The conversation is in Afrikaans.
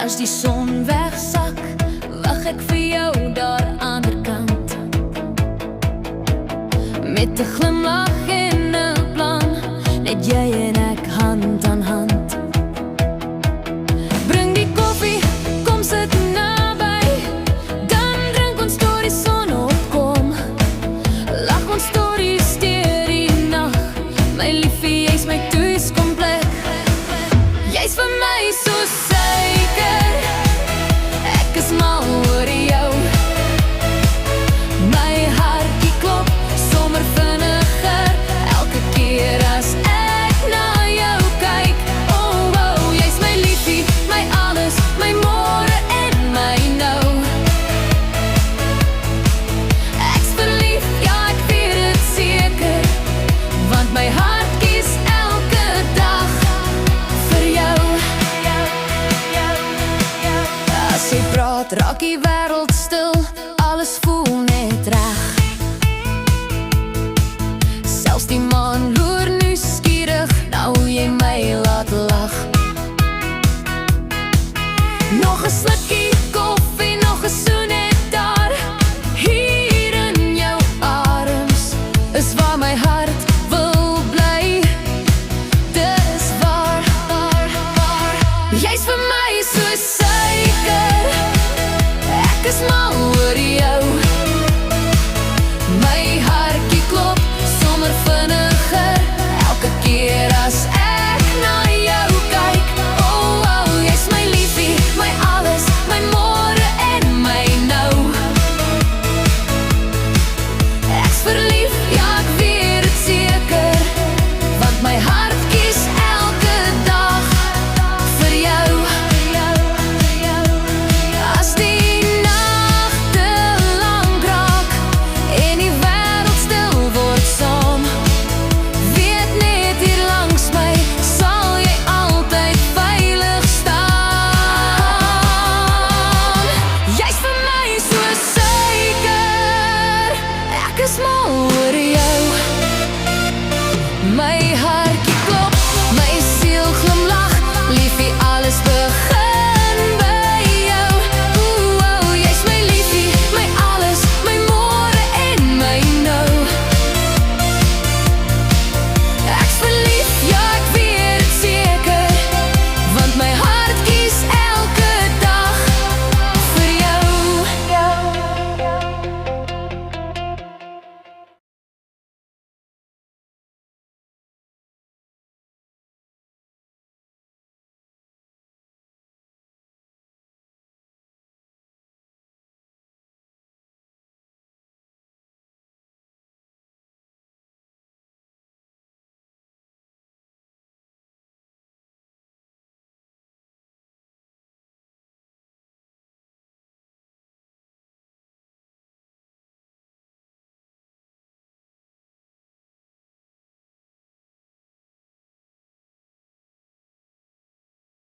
As die son wegsak, wag ek vir jou daar aan die kant. Met 'n glimlach en 'n plan, net jy en ek hand aan hand. Bring die koffie, kom sit naby, dan drink ons tot die son opkom. Lach ons stories deur die nag, my liefie, jy's my tuiskomplek. Jy's vir my so suiker, ek is mal oor jou. My hartjie klop sommer vinniger, elke keer as ek na jou kyk. Oh, oh, jy's my liefie, my alles, my môre en my nou. Ek's verlief, ja ek weet dit seker, want my hart kies elke dag vir jou. As jy praat, raak die wêreld stil, alles voel net reg. Selfs die maan loer nuuskierig, nou jy my laat lag. Nog 'n slukkie koffie, nog 'n soen